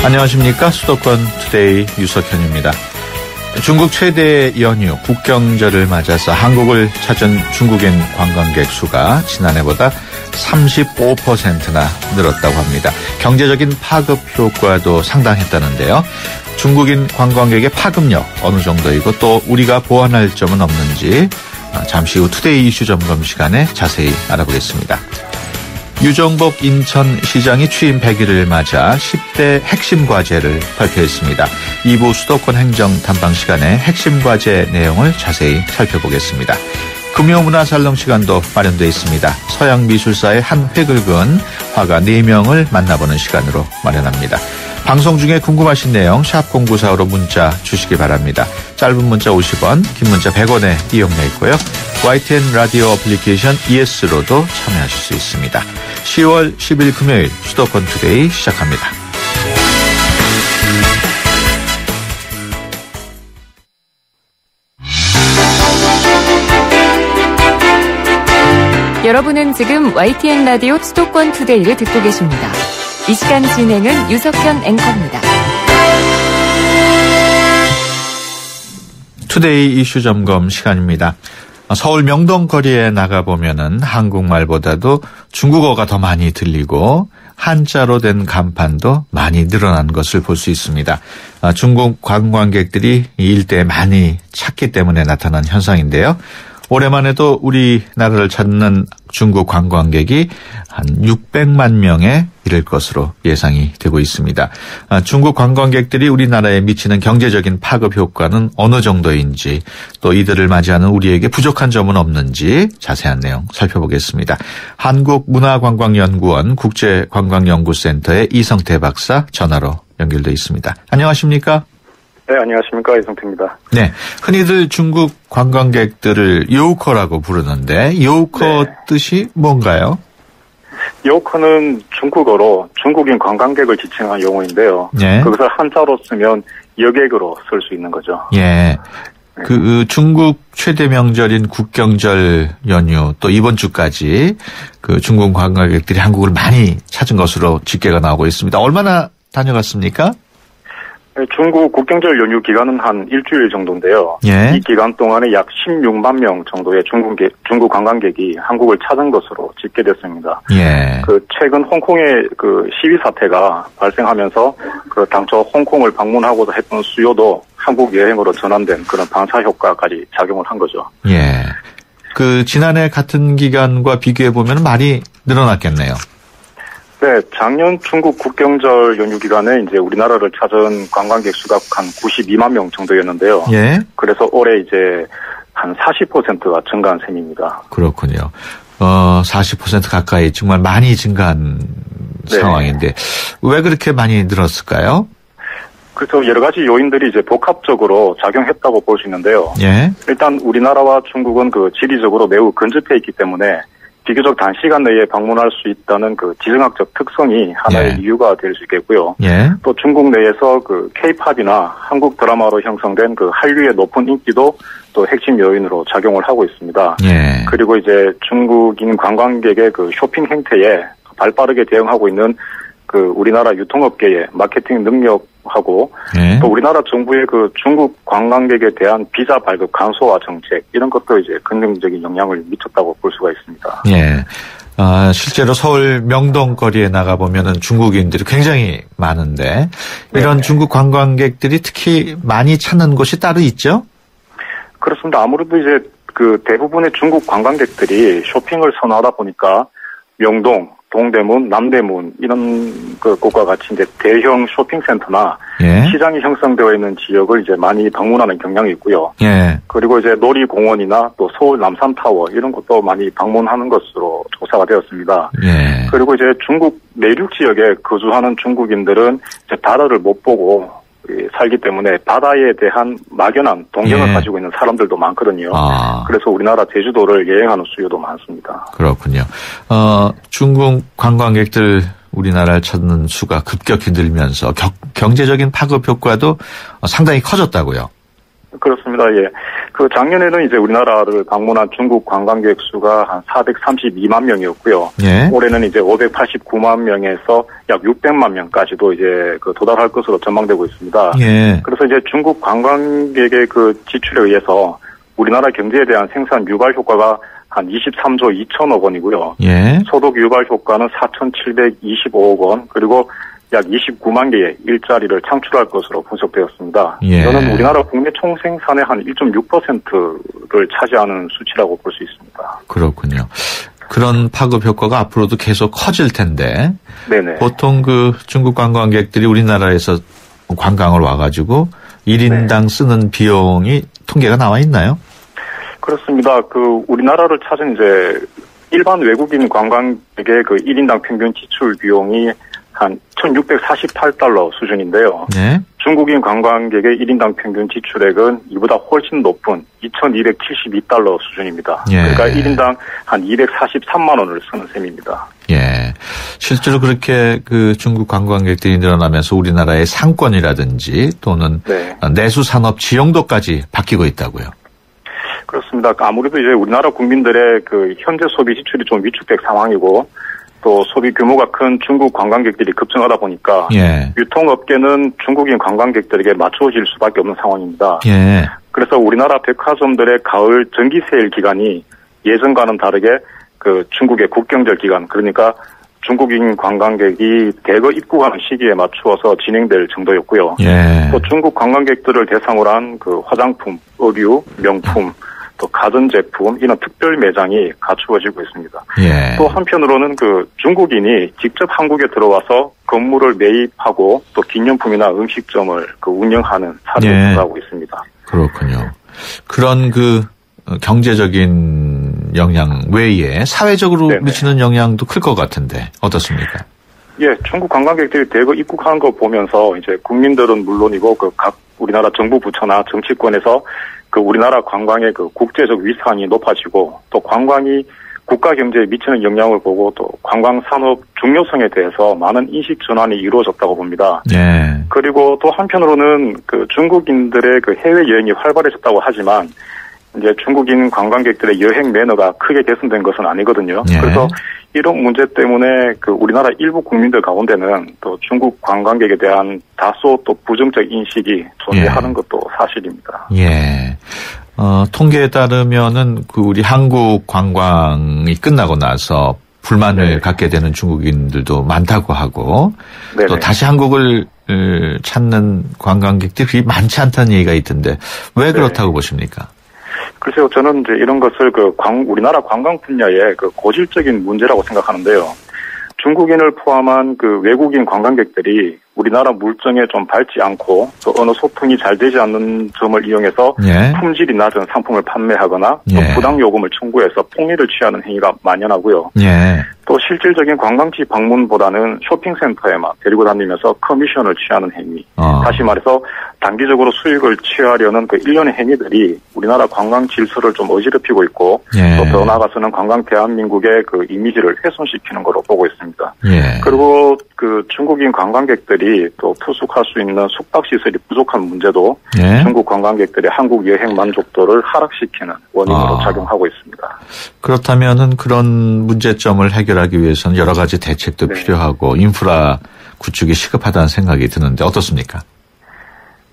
안녕하십니까. 수도권 투데이 유석현입니다. 중국 최대 연휴 국경절을 맞아서 한국을 찾은 중국인 관광객 수가 지난해보다 35%나 늘었다고 합니다. 경제적인 파급 효과도 상당했다는데요. 중국인 관광객의 파급력 어느 정도이고 또 우리가 보완할 점은 없는지 잠시 후 투데이 이슈 점검 시간에 자세히 알아보겠습니다. 유정복 인천시장이 취임 100일을 맞아 10대 핵심 과제를 발표했습니다. 2부 수도권 행정 탐방 시간에 핵심 과제 내용을 자세히 살펴보겠습니다. 금요문화살롱 시간도 마련되어 있습니다. 서양미술사의 한 획을 그은 화가 4명을 만나보는 시간으로 마련합니다. 방송 중에 궁금하신 내용 샵0945로 문자 주시기 바랍니다. 짧은 문자 50원, 긴 문자 100원의 이용료 있고요. YTN 라디오 어플리케이션 ES로도 참여하실 수 있습니다. 10월 10일 금요일 수도권 투데이 시작합니다. 여러분은 지금 YTN 라디오 수도권 투데이를 듣고 계십니다. 이 시간 진행은 유석현 앵커입니다. 투데이 이슈 점검 시간입니다. 서울 명동 거리에 나가보면은 한국말보다도 중국어가 더 많이 들리고 한자로 된 간판도 많이 늘어난 것을 볼 수 있습니다. 중국 관광객들이 이 일대에 많이 찾기 때문에 나타난 현상인데요. 올해만 해도 우리나라를 찾는 중국 관광객이 한 600만 명에 이를 것으로 예상이 되고 있습니다. 중국 관광객들이 우리나라에 미치는 경제적인 파급 효과는 어느 정도인지 또 이들을 맞이하는 우리에게 부족한 점은 없는지 자세한 내용 살펴보겠습니다. 한국문화관광연구원 국제관광연구센터의 이성태 박사 전화로 연결돼 있습니다. 안녕하십니까? 네, 안녕하십니까. 이성태입니다. 네, 흔히들 중국 관광객들을 요커라고 부르는데 요커 네. 뜻이 뭔가요? 요커는 중국어로 중국인 관광객을 지칭한 용어인데요. 네. 그것을 한자로 쓰면 여객으로 쓸 수 있는 거죠. 예. 네. 그 중국 최대 명절인 국경절 연휴 또 이번 주까지 그 중국 관광객들이 한국을 많이 찾은 것으로 집계가 나오고 있습니다. 얼마나 다녀갔습니까? 중국 국경절 연휴 기간은 한 일주일 정도인데요. 예. 이 기간 동안에 약 16만 명 정도의 중국 관광객이 한국을 찾은 것으로 집계됐습니다. 예. 최근 홍콩의 시위 사태가 발생하면서 당초 홍콩을 방문하고자 했던 수요도 한국 여행으로 전환된 그런 방사 효과까지 작용을 한 거죠. 예. 지난해 같은 기간과 비교해 보면 많이 늘어났겠네요. 네, 작년 중국 국경절 연휴 기간에 이제 우리나라를 찾은 관광객 수가 한 92만 명 정도였는데요. 예. 그래서 올해 이제 한 40%가 증가한 셈입니다. 그렇군요. 40% 가까이 정말 많이 증가한 네. 상황인데 왜 그렇게 많이 늘었을까요? 그래서 여러 가지 요인들이 이제 복합적으로 작용했다고 볼 수 있는데요. 예. 일단 우리나라와 중국은 지리적으로 매우 근접해 있기 때문에 비교적 단시간 내에 방문할 수 있다는 지정학적 특성이 하나의 예. 이유가 될 수 있겠고요. 예. 또 중국 내에서 K-팝이나 한국 드라마로 형성된 한류의 높은 인기도 또 핵심 요인으로 작용을 하고 있습니다. 예. 그리고 이제 중국인 관광객의 쇼핑 행태에 발빠르게 대응하고 있는 우리나라 유통업계의 마케팅 능력하고 예. 또 우리나라 정부의 중국 관광객에 대한 비자 발급 간소화 정책 이런 것도 이제 긍정적인 영향을 미쳤다고 볼 수가 있습니다. 예. 실제로 서울 명동 거리에 나가보면은 중국인들이 굉장히 많은데 이런 네. 중국 관광객들이 특히 많이 찾는 곳이 따로 있죠? 그렇습니다. 아무래도 이제 대부분의 중국 관광객들이 쇼핑을 선호하다 보니까 명동, 동대문, 남대문 이런 곳과 같이 이제 대형 쇼핑센터나 예. 시장이 형성되어 있는 지역을 이제 많이 방문하는 경향이 있고요. 예. 그리고 이제 놀이공원이나 또 서울 남산타워 이런 곳도 많이 방문하는 것으로 조사가 되었습니다. 예. 그리고 이제 중국 내륙 지역에 거주하는 중국인들은 이제 바다를 못 보고 살기 때문에 바다에 대한 막연한 동경을 예. 가지고 있는 사람들도 많거든요. 그래서 우리나라 제주도를 여행하는 수요도 많습니다. 그렇군요. 중국 관광객들 우리나라를 찾는 수가 급격히 늘면서 경제적인 파급 효과도 상당히 커졌다고요. 그렇습니다. 예. 작년에는 이제 우리나라를 방문한 중국 관광객 수가 한 432만 명이었고요. 예. 올해는 이제 589만 명에서 약 600만 명까지도 이제 도달할 것으로 전망되고 있습니다. 예. 그래서 이제 중국 관광객의 지출에 의해서 우리나라 경제에 대한 생산 유발 효과가 한 23조 2천억 원이고요. 예. 소득 유발 효과는 4,725억 원, 그리고 약 29만 개의 일자리를 창출할 것으로 분석되었습니다. 예. 이거는 우리나라 국내 총생산의 한 1.6%를 차지하는 수치라고 볼 수 있습니다. 그렇군요. 그런 파급 효과가 앞으로도 계속 커질 텐데. 네네. 보통 중국 관광객들이 우리나라에서 관광을 와가지고 1인당 쓰는 비용이 통계가 나와 있나요? 그렇습니다. 우리나라를 찾은 이제 일반 외국인 관광객의 1인당 평균 지출 비용이 한 1,648달러 수준인데요. 네. 중국인 관광객의 1인당 평균 지출액은 이보다 훨씬 높은 2,272달러 수준입니다. 예. 그러니까 1인당 한 243만 원을 쓰는 셈입니다. 예. 실제로 그렇게 중국 관광객들이 늘어나면서 우리나라의 상권이라든지 또는 네. 내수 산업 지형도까지 바뀌고 있다고요. 그렇습니다. 아무래도 이제 우리나라 국민들의 현재 소비 지출이 좀 위축된 상황이고 또 소비 규모가 큰 중국 관광객들이 급증하다 보니까 예. 유통업계는 중국인 관광객들에게 맞춰질 수밖에 없는 상황입니다. 예. 그래서 우리나라 백화점들의 가을 정기 세일 기간이 예전과는 다르게 중국의 국경절 기간, 그러니까 중국인 관광객이 대거 입국하는 시기에 맞추어서 진행될 정도였고요. 예. 또 중국 관광객들을 대상으로 한 화장품, 의류, 명품, 또 가전제품 이런 특별 매장이 갖추어지고 있습니다. 예. 또 한편으로는 중국인이 직접 한국에 들어와서 건물을 매입하고 또 기념품이나 음식점을 운영하는 사례도 예. 증가하고 있습니다. 그렇군요. 그런 경제적인 영향 외에 사회적으로 네네. 미치는 영향도 클 것 같은데 어떻습니까? 예, 중국 관광객들이 대거 입국하는 거 보면서 이제 국민들은 물론이고 각 우리나라 정부 부처나 정치권에서 우리나라 관광의 국제적 위상이 높아지고 또 관광이 국가 경제에 미치는 영향을 보고 또 관광 산업 중요성에 대해서 많은 인식 전환이 이루어졌다고 봅니다. 예. 그리고 또 한편으로는 중국인들의 해외 여행이 활발해졌다고 하지만 이제 중국인 관광객들의 여행 매너가 크게 개선된 것은 아니거든요. 예. 그래서 이런 문제 때문에 우리나라 일부 국민들 가운데는 또 중국 관광객에 대한 다소 또 부정적 인식이 존재하는 것도 사실입니다. 예. 통계에 따르면은 우리 한국 관광이 끝나고 나서 불만을 네. 갖게 되는 중국인들도 많다고 하고 네네. 또 다시 한국을 찾는 관광객들이 많지 않다는 얘기가 있던데 왜 그렇다고 보십니까? 글쎄요, 저는 이제 이런 것을 우리나라 관광 분야의 고질적인 문제라고 생각하는데요. 중국인을 포함한 외국인 관광객들이 우리나라 물정에 좀 밟지 않고 또 언어 소통이 잘 되지 않는 점을 이용해서 예. 품질이 낮은 상품을 판매하거나 예. 또 부당 요금을 청구해서 폭리를 취하는 행위가 만연하고요. 예. 또 실질적인 관광지 방문보다는 쇼핑센터에만 데리고 다니면서 커미션을 취하는 행위. 다시 말해서 단기적으로 수익을 취하려는 일련의 행위들이 우리나라 관광 질서를 좀 어지럽히고 있고 예. 또 더 나아가서는 관광 대한민국의 이미지를 훼손시키는 거로 보고 있습니다. 예. 그리고 중국인 관광객들이 또 투숙할 수 있는 숙박시설이 부족한 문제도 예. 중국 관광객들의 한국 여행 만족도를 하락시키는 원인으로 작용하고 있습니다. 그렇다면은 그런 문제점을 해결하기 위해서는 여러 가지 대책도 네. 필요하고 인프라 구축이 시급하다는 생각이 드는데 어떻습니까?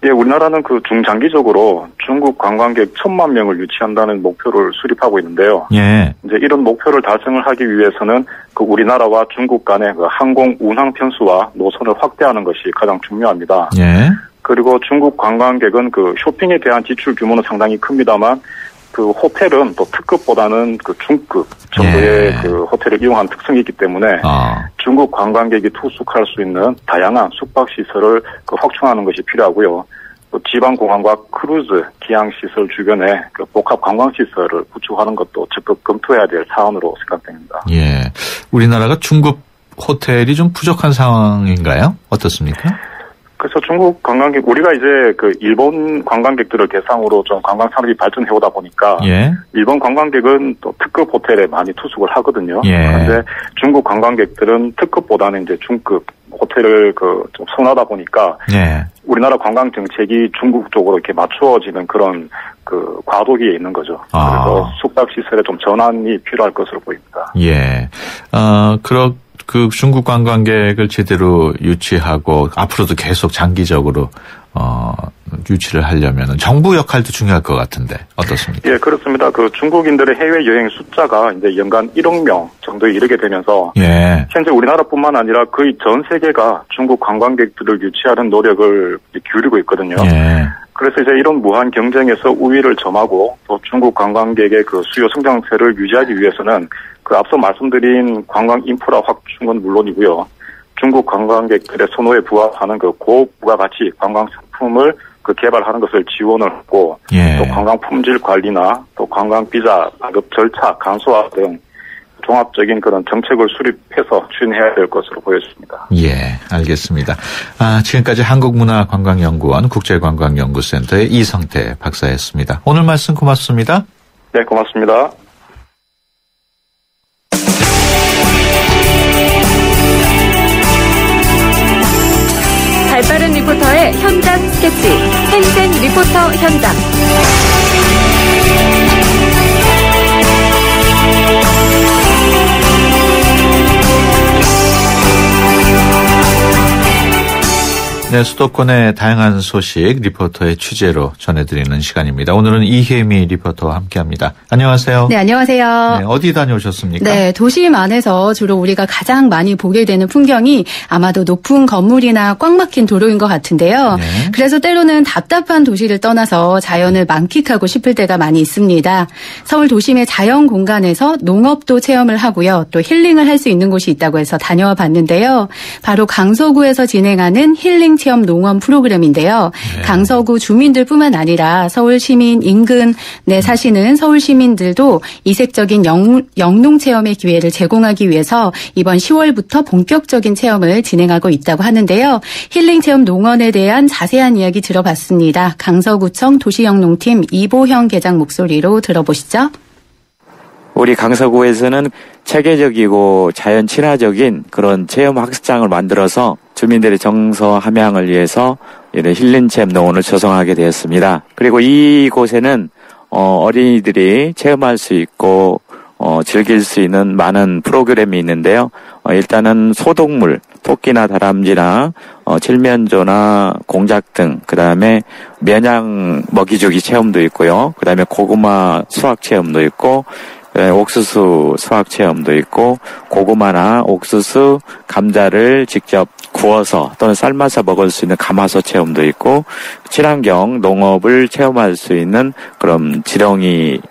예, 우리나라는 중장기적으로 중국 관광객 1,000만 명을 유치한다는 목표를 수립하고 있는데요. 예. 이제 이런 목표를 달성을 하기 위해서는 우리나라와 중국 간의 항공 운항 편수와 노선을 확대하는 것이 가장 중요합니다. 예. 그리고 중국 관광객은 쇼핑에 대한 지출 규모는 상당히 큽니다만 호텔은 또 특급보다는 중급 정도의 예. 호텔을 이용하는 특성이 있기 때문에 중국 관광객이 투숙할 수 있는 다양한 숙박시설을 확충하는 것이 필요하고요. 또 지방공항과 크루즈, 기항시설 주변에 복합 관광시설을 구축하는 것도 적극 검토해야 될 사안으로 생각됩니다. 예. 우리나라가 중급 호텔이 좀 부족한 상황인가요? 어떻습니까? 그래서 중국 관광객, 우리가 이제 일본 관광객들을 대상으로 좀 관광 산업이 발전해 오다 보니까 예. 일본 관광객은 또 특급 호텔에 많이 투숙을 하거든요. 예. 그런데 중국 관광객들은 특급보다는 이제 중급 호텔을 좀 선호하다 보니까 예. 우리나라 관광 정책이 중국 쪽으로 이렇게 맞추어지는 그런 과도기에 있는 거죠. 그래서 숙박 시설에 좀 전환이 필요할 것으로 보입니다. 예. 그 중국 관광객을 제대로 유치하고 앞으로도 계속 장기적으로 유치를 하려면 정부 역할도 중요할 것 같은데 어떻습니까? 예, 그렇습니다. 중국인들의 해외 여행 숫자가 이제 연간 1억 명 정도에 이르게 되면서 예. 현재 우리나라뿐만 아니라 거의 전 세계가 중국 관광객들을 유치하는 노력을 기울이고 있거든요. 예. 그래서 이제 이런 무한 경쟁에서 우위를 점하고 또 중국 관광객의 수요 성장세를 유지하기 위해서는 앞서 말씀드린 관광 인프라 확충은 물론이고요. 중국 관광객들의 선호에 부합하는 고부가가치 관광 상품을 개발하는 것을 지원을 하고 예. 또 관광 품질 관리나 또 관광 비자 발급 절차 간소화 등 종합적인 그런 정책을 수립해서 추진해야 될 것으로 보여집니다. 예, 알겠습니다. 지금까지 한국문화관광연구원 국제관광연구센터의 이성태 박사였습니다. 오늘 말씀 고맙습니다. 네, 고맙습니다. 발빠른 리포터의 현장 스케치, 행생 리포터 현장. 네, 수도권의 다양한 소식 리포터의 취재로 전해드리는 시간입니다. 오늘은 이혜미 리포터와 함께합니다. 안녕하세요. 네, 안녕하세요. 네, 어디 다녀오셨습니까? 네, 도심 안에서 주로 우리가 가장 많이 보게 되는 풍경이 아마도 높은 건물이나 꽉 막힌 도로인 것 같은데요. 네. 그래서 때로는 답답한 도시를 떠나서 자연을 만끽하고 싶을 때가 많이 있습니다. 서울 도심의 자연 공간에서 농업도 체험을 하고요. 또 힐링을 할 수 있는 곳이 있다고 해서 다녀와 봤는데요. 바로 강서구에서 진행하는 힐링 체험 농원 프로그램인데요. 네. 강서구 주민들뿐만 아니라 서울 시민 인근에 사시는 서울 시민들도 이색적인 영농 체험의 기회를 제공하기 위해서 이번 10월부터 본격적인 체험을 진행하고 있다고 하는데요. 힐링 체험 농원에 대한 자세한 이야기 들어봤습니다. 강서구청 도시영농팀 이보형 계장 목소리로 들어보시죠. 우리 강서구에서는 체계적이고 자연 친화적인 그런 체험 학습장을 만들어서 주민들의 정서 함양을 위해서 이런 힐링 체험 농원을 조성하게 되었습니다. 그리고 이곳에는 어린이들이 체험할 수 있고 즐길 수 있는 많은 프로그램이 있는데요. 일단은 소동물, 토끼나 다람쥐나 칠면조나 공작 등, 그다음에 면양 먹이주기 체험도 있고요. 그다음에 고구마 수확 체험도 있고, 옥수수 수확 체험도 있고, 고구마나 옥수수, 감자를 직접 구워서 또는 삶아서 먹을 수 있는 가마솥 체험도 있고, 친환경 농업을 체험할 수 있는 그런 지렁이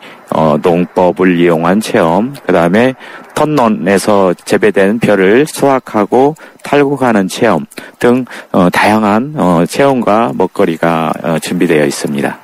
농법을 이용한 체험, 그다음에 턴론에서 재배된 벼를 수확하고 탈곡하는 체험 등 다양한 체험과 먹거리가 준비되어 있습니다.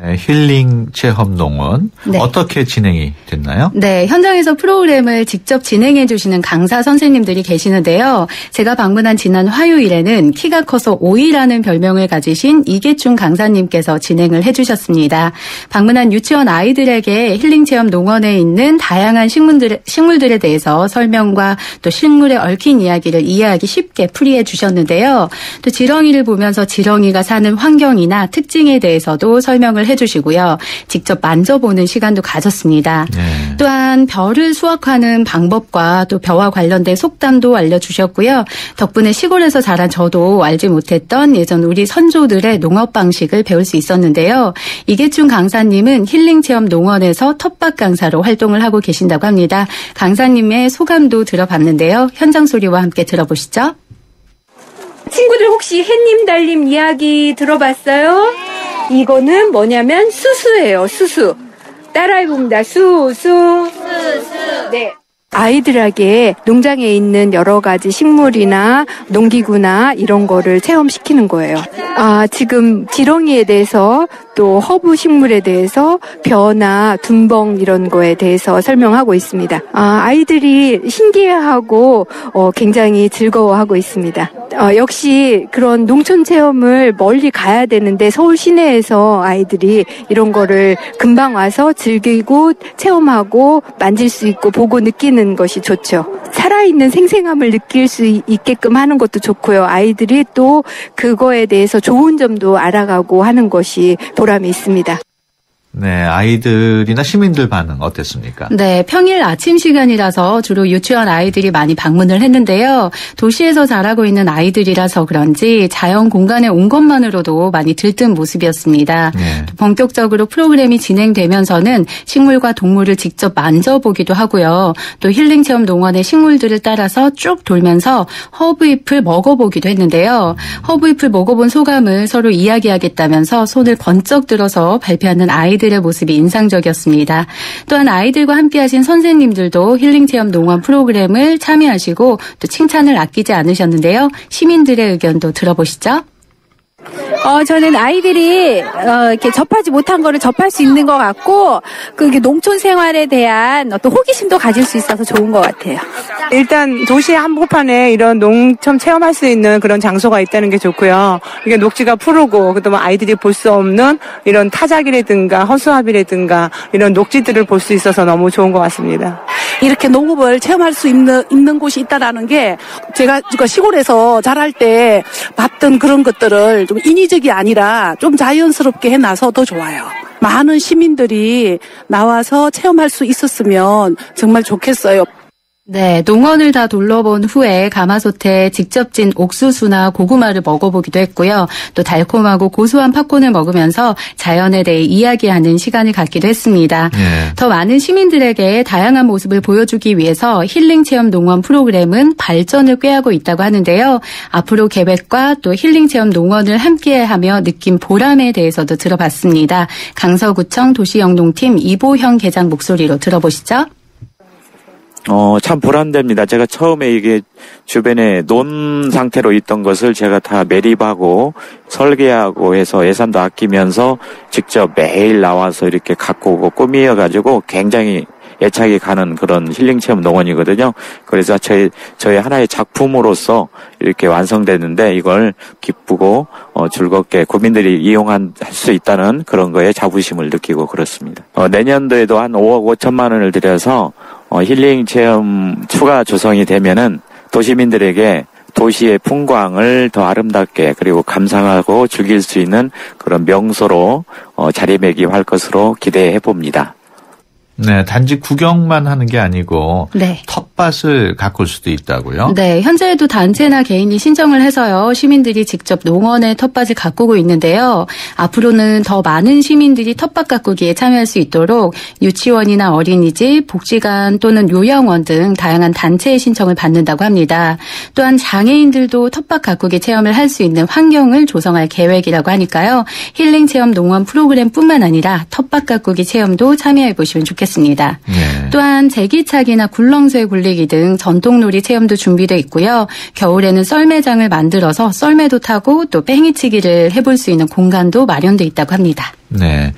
네, 힐링 체험 농원 네. 어떻게 진행이 됐나요? 네, 현장에서 프로그램을 직접 진행해 주시는 강사 선생님들이 계시는데요. 제가 방문한 지난 화요일에는 키가 커서 오이라는 별명을 가지신 이계춘 강사님께서 진행을 해 주셨습니다. 방문한 유치원 아이들에게 힐링 체험 농원에 있는 다양한 식물들에 대해서 설명과 또 식물에 얽힌 이야기를 이해하기 쉽게 풀이해 주셨는데요. 또 지렁이를 보면서 지렁이가 사는 환경이나 특징에 대해서도 설명을 해주시고요. 직접 만져보는 시간도 가졌습니다. 네. 또한 벼를 수확하는 방법과 또 벼와 관련된 속담도 알려주셨고요. 덕분에 시골에서 자란 저도 알지 못했던 예전 우리 선조들의 농업 방식을 배울 수 있었는데요. 이계춘 강사님은 힐링 체험 농원에서 텃밭 강사로 활동을 하고 계신다고 합니다. 강사님의 소감도 들어봤는데요. 현장 소리와 함께 들어보시죠. 친구들 혹시 햇님 달님 이야기 들어봤어요? 이거는 뭐냐면 수수예요. 수수. 따라해봅니다. 수수. 네. 아이들에게 농장에 있는 여러 가지 식물이나 농기구나 이런 거를 체험시키는 거예요. 지금 지렁이에 대해서 또 허브 식물에 대해서 벼나 둔벙 이런 거에 대해서 설명하고 있습니다. 아이들이 신기해하고 굉장히 즐거워하고 있습니다. 역시 그런 농촌 체험을 멀리 가야 되는데 서울 시내에서 아이들이 이런 거를 금방 와서 즐기고 체험하고 만질 수 있고 보고 느끼는 것이 좋죠. 살아있는 생생함을 느낄 수 있게끔 하는 것도 좋고요. 아이들이 또 그거에 대해서 좋은 점도 알아가고 하는 것이 보람이 있습니다. 네, 아이들이나 시민들 반응 어땠습니까? 네, 평일 아침 시간이라서 주로 유치원 아이들이 많이 방문을 했는데요. 도시에서 자라고 있는 아이들이라서 그런지 자연 공간에 온 것만으로도 많이 들뜬 모습이었습니다. 네. 본격적으로 프로그램이 진행되면서는 식물과 동물을 직접 만져보기도 하고요. 또 힐링체험 농원의 식물들을 따라서 쭉 돌면서 허브잎을 먹어보기도 했는데요. 허브잎을 먹어본 소감을 서로 이야기하겠다면서 손을 번쩍 들어서 발표하는 아이들의 모습이 인상적이었습니다. 또한 아이들과 함께하신 선생님들도 힐링체험 농원 프로그램을 참여하시고 또 칭찬을 아끼지 않으셨는데요. 시민들의 의견도 들어보시죠. 저는 아이들이 이렇게 접하지 못한 거를 접할 수 있는 것 같고 그게 농촌 생활에 대한 어떤 호기심도 가질 수 있어서 좋은 것 같아요. 일단 도시의 한복판에 이런 농촌 체험할 수 있는 그런 장소가 있다는 게 좋고요. 이게 녹지가 푸르고 그다음에 아이들이 볼 수 없는 이런 타작이라든가 허수아비라든가 이런 녹지들을 볼 수 있어서 너무 좋은 것 같습니다. 이렇게 농업을 체험할 수 있는 곳이 있다라는 게 제가 시골에서 자랄 때 봤던 그런 것들을 좀 인위적이 아니라 좀 자연스럽게 해놔서 더 좋아요. 많은 시민들이 나와서 체험할 수 있었으면 정말 좋겠어요. 네, 농원을 다 둘러본 후에 가마솥에 직접 찐 옥수수나 고구마를 먹어보기도 했고요. 또 달콤하고 고소한 팝콘을 먹으면서 자연에 대해 이야기하는 시간을 갖기도 했습니다. 네. 더 많은 시민들에게 다양한 모습을 보여주기 위해서 힐링체험 농원 프로그램은 발전을 꾀하고 있다고 하는데요. 앞으로 계획과 또 힐링체험 농원을 함께하며 느낀 보람에 대해서도 들어봤습니다. 강서구청 도시영농팀 이보형 계장 목소리로 들어보시죠. 참 보람됩니다. 제가 처음에 이게 주변에 논 상태로 있던 것을 제가 다 매립하고 설계하고 해서 예산도 아끼면서 직접 매일 나와서 이렇게 갖고 오고 꾸미어가지고 굉장히 애착이 가는 그런 힐링체험 농원이거든요. 그래서 저의 하나의 작품으로서 이렇게 완성됐는데 이걸 기쁘고 즐겁게 국민들이 이용할 수 있다는 그런 거에 자부심을 느끼고 그렇습니다. 내년도에도 한 5억 5천만 원을 들여서 힐링체험 추가 조성이 되면은 도시민들에게 도시의 풍광을 더 아름답게 그리고 감상하고 즐길 수 있는 그런 명소로 자리매김할 것으로 기대해 봅니다. 네, 단지 구경만 하는 게 아니고 네. 텃밭을 가꿀 수도 있다고요? 네, 현재에도 단체나 개인이 신청을 해서요. 시민들이 직접 농원에 텃밭을 가꾸고 있는데요. 앞으로는 더 많은 시민들이 텃밭 가꾸기에 참여할 수 있도록 유치원이나 어린이집, 복지관 또는 요양원 등 다양한 단체의 신청을 받는다고 합니다. 또한 장애인들도 텃밭 가꾸기 체험을 할 수 있는 환경을 조성할 계획이라고 하니까요. 힐링 체험 농원 프로그램뿐만 아니라 텃밭 가꾸기 체험도 참여해 보시면 좋겠습니다. 네. 또한 제기차기나 굴렁쇠 굴리기 등 전통놀이 체험도 준비되어 있고요. 겨울에는 썰매장을 만들어서 썰매도 타고 또 뺑이치기를 해볼 수 있는 공간도 마련되어 있다고 합니다. 네.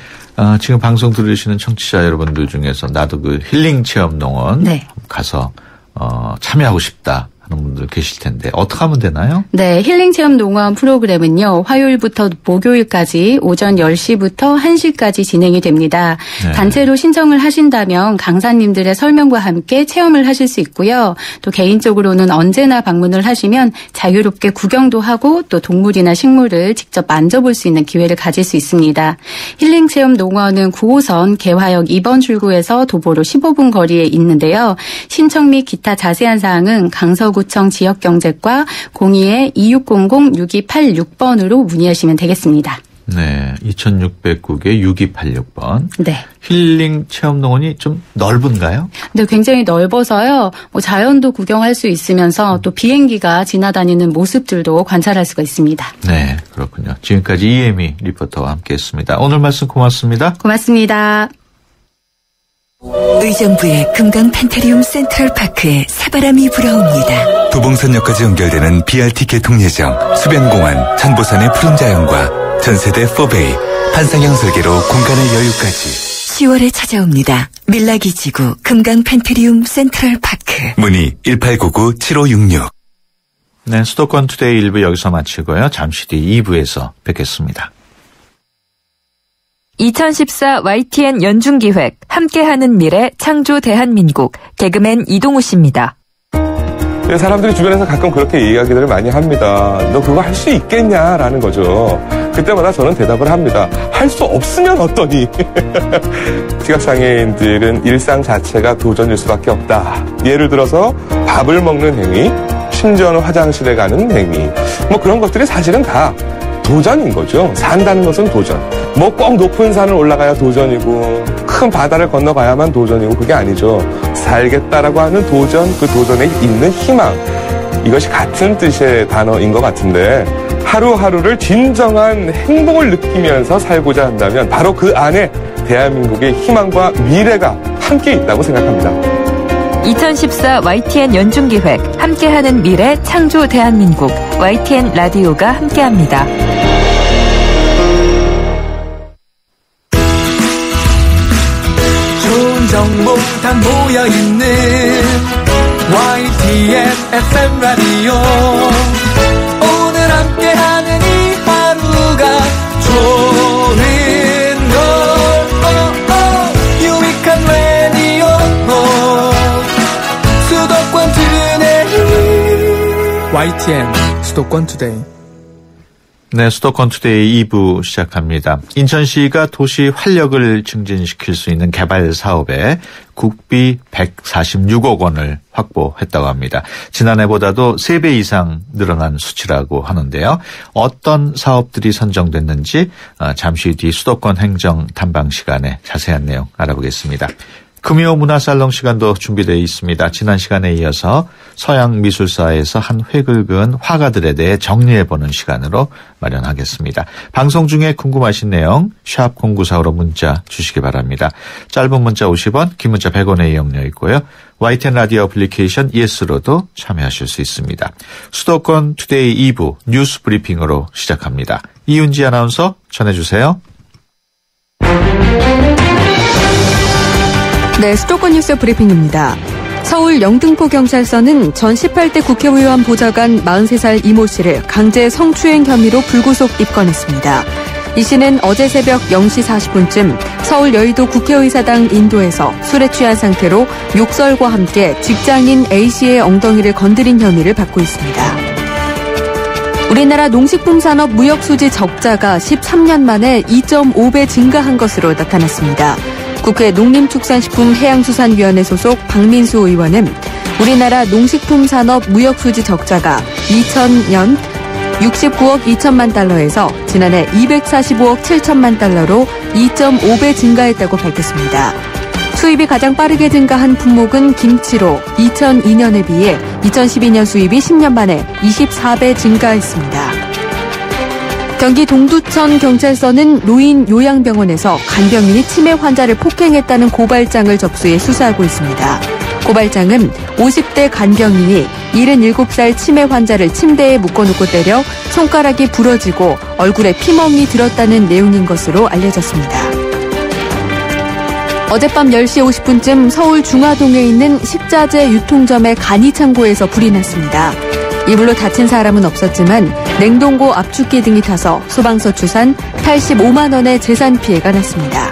지금 방송 들으시는 청취자 여러분들 중에서 나도 그 힐링 체험 농원 네. 가서 참여하고 싶다 하는 분들 계실 텐데 어떻게 하면 되나요? 네, 힐링체험 농원 프로그램은요. 화요일부터 목요일까지 오전 10시부터 1시까지 진행이 됩니다. 네. 단체로 신청을 하신다면 강사님들의 설명과 함께 체험을 하실 수 있고요. 또 개인적으로는 언제나 방문을 하시면 자유롭게 구경도 하고 또 동물이나 식물을 직접 만져볼 수 있는 기회를 가질 수 있습니다. 힐링체험 농원은 9호선 개화역 2번 출구에서 도보로 15분 거리에 있는데요. 신청 및 기타 자세한 사항은 강서구청 지역경제과 02-2600-6286번으로 문의하시면 되겠습니다. 네, 2600국에 6286번. 네. 힐링 체험 농원이 좀 넓은가요? 네, 굉장히 넓어서요. 자연도 구경할 수 있으면서 또 비행기가 지나다니는 모습들도 관찰할 수가 있습니다. 네, 그렇군요. 지금까지 이혜미 리포터와 함께했습니다. 오늘 말씀 고맙습니다. 고맙습니다. 의정부의 금강 판타리움 센트럴파크에 새바람이 불어옵니다. 도봉선역까지 연결되는 BRT 개통 예정, 수변공원, 천보산의 푸른 자연과 전세대 4베이, 판상형 설계로 공간의 여유까지. 10월에 찾아옵니다. 밀라기지구 금강 판타리움 센트럴파크. 문의 1899-7566. 네, 수도권 투데이 1부 여기서 마치고요. 잠시 뒤 2부에서 뵙겠습니다. 2014 YTN 연중기획 함께하는 미래 창조 대한민국 개그맨 이동우 씨입니다. 사람들이 주변에서 가끔 그렇게 이야기들을 많이 합니다. 너 그거 할 수 있겠냐라는 거죠. 그때마다 저는 대답을 합니다. 할 수 없으면 어떠니? 시각장애인들은 일상 자체가 도전일 수밖에 없다. 예를 들어서 밥을 먹는 행위, 심지어는 화장실에 가는 행위, 뭐 그런 것들이 사실은 다 도전인 거죠. 산다는 것은 도전. 뭐 꼭 높은 산을 올라가야 도전이고 큰 바다를 건너가야만 도전이고 그게 아니죠. 살겠다라고 하는 도전, 그 도전에 있는 희망, 이것이 같은 뜻의 단어인 것 같은데 하루하루를 진정한 행복을 느끼면서 살고자 한다면 바로 그 안에 대한민국의 희망과 미래가 함께 있다고 생각합니다. 2014 YTN 연중기획 함께하는 미래 창조 대한민국 YTN 라디오가 함께합니다. 좋은 정보 다 모여있는 YTN FM 라디오 오늘 함께하는 이 하루가 좋은 걸 유익한 라디오 수도권 투데이 YTN 수도권 투데이. 네, 수도권 투데이 2부 시작합니다. 인천시가 도시 활력을 증진시킬 수 있는 개발 사업에 국비 146억 원을 확보했다고 합니다. 지난해보다도 3배 이상 늘어난 수치라고 하는데요. 어떤 사업들이 선정됐는지 잠시 뒤 수도권 행정 탐방 시간에 자세한 내용 알아보겠습니다. 금요 문화살롱 시간도 준비되어 있습니다. 지난 시간에 이어서 서양 미술사에서 한 획을 그은 화가들에 대해 정리해보는 시간으로 마련하겠습니다. 방송 중에 궁금하신 내용 샵 0945로 문자 주시기 바랍니다. 짧은 문자 50원, 긴 문자 100원의 이용료 있고요. YTN 라디오 애플리케이션 예스로도 참여하실 수 있습니다. 수도권 투데이 2부 뉴스 브리핑으로 시작합니다. 이윤지 아나운서 전해주세요. 네, 수도권 뉴스 브리핑입니다. 서울 영등포경찰서는 전 18대 국회의원 보좌관 43살 이모 씨를 강제 성추행 혐의로 불구속 입건했습니다. 이 씨는 어제 새벽 0시 40분쯤 서울 여의도 국회의사당 인도에서 술에 취한 상태로 욕설과 함께 직장인 A씨의 엉덩이를 건드린 혐의를 받고 있습니다. 우리나라 농식품 산업 무역 수지 적자가 13년 만에 2.5배 증가한 것으로 나타났습니다. 국회 농림축산식품해양수산위원회 소속 박민수 의원은 우리나라 농식품 산업 무역 수지 적자가 2000년 69억 2천만 달러에서 지난해 245억 7천만 달러로 2.5배 증가했다고 밝혔습니다. 수입이 가장 빠르게 증가한 품목은 김치로 2002년에 비해 2012년 수입이 10년 만에 24배 증가했습니다. 경기 동두천 경찰서는 노인 요양병원에서 간병인이 치매 환자를 폭행했다는 고발장을 접수해 수사하고 있습니다. 고발장은 50대 간병인이 77살 치매 환자를 침대에 묶어놓고 때려 손가락이 부러지고 얼굴에 피멍이 들었다는 내용인 것으로 알려졌습니다. 어젯밤 10시 50분쯤 서울 중화동에 있는 식자재 유통점의 간이창고에서 불이 났습니다. 이 불로 다친 사람은 없었지만 냉동고 압축기 등이 타서 소방서 추산 85만 원의 재산 피해가 났습니다.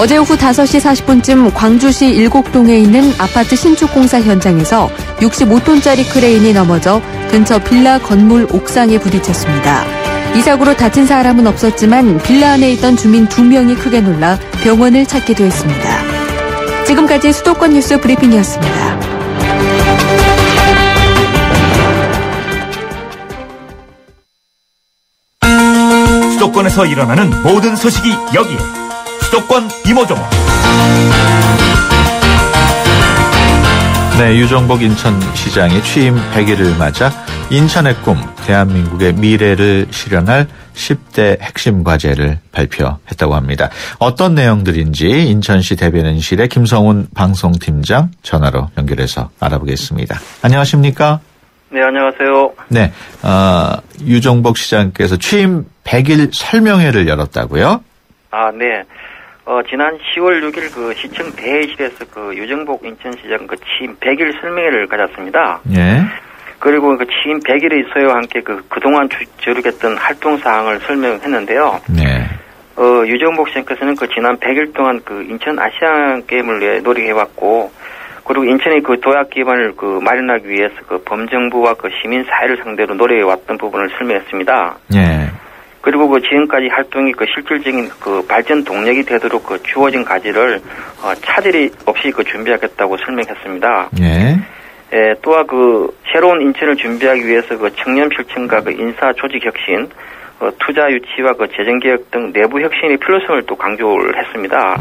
어제 오후 5시 40분쯤 광주시 일곡동에 있는 아파트 신축 공사 현장에서 65톤짜리 크레인이 넘어져 근처 빌라 건물 옥상에 부딪혔습니다. 이 사고로 다친 사람은 없었지만 빌라 안에 있던 주민 2명이 크게 놀라 병원을 찾기도 했습니다. 지금까지 수도권 뉴스 브리핑이었습니다. 수도권에서 일어나는 모든 소식이 여기에 수도권 이모종. 네, 유정복 인천시장이 취임 100일을 맞아 인천의 꿈, 대한민국의 미래를 실현할 10대 핵심 과제를 발표했다고 합니다. 어떤 내용들인지 인천시 대변인실의 김성훈 방송팀장 전화로 연결해서 알아보겠습니다. 안녕하십니까? 네, 안녕하세요. 네, 유정복 시장께서 취임 100일 설명회를 열었다고요? 아, 네. 지난 10월 6일 그 시청 대회실에서 그 유정복 인천시장 그 취임 100일 설명회를 가졌습니다. 예. 그리고 그 취임 100일의 있어요 함께 그동안 저력했던 활동 사항을 설명했는데요. 네. 유정복 시장께서는 그 지난 100일 동안 그 인천 아시안 게임을 위해 노력해왔고, 그리고 인천의 그 도약 기반을 그 마련하기 위해서 그 범정부와 그 시민 사회를 상대로 노력해 왔던 부분을 설명했습니다. 예. 그리고 그 지금까지 활동이 그 실질적인 그 발전 동력이 되도록 그 주어진 과제를 차질이 없이 그 준비하겠다고 설명했습니다. 예. 예, 또한 그 새로운 인천을 준비하기 위해서 그 청년 실천과 그 인사 조직 혁신, 투자 유치와 그 재정 개혁 등 내부 혁신의 필요성을 또 강조를 했습니다.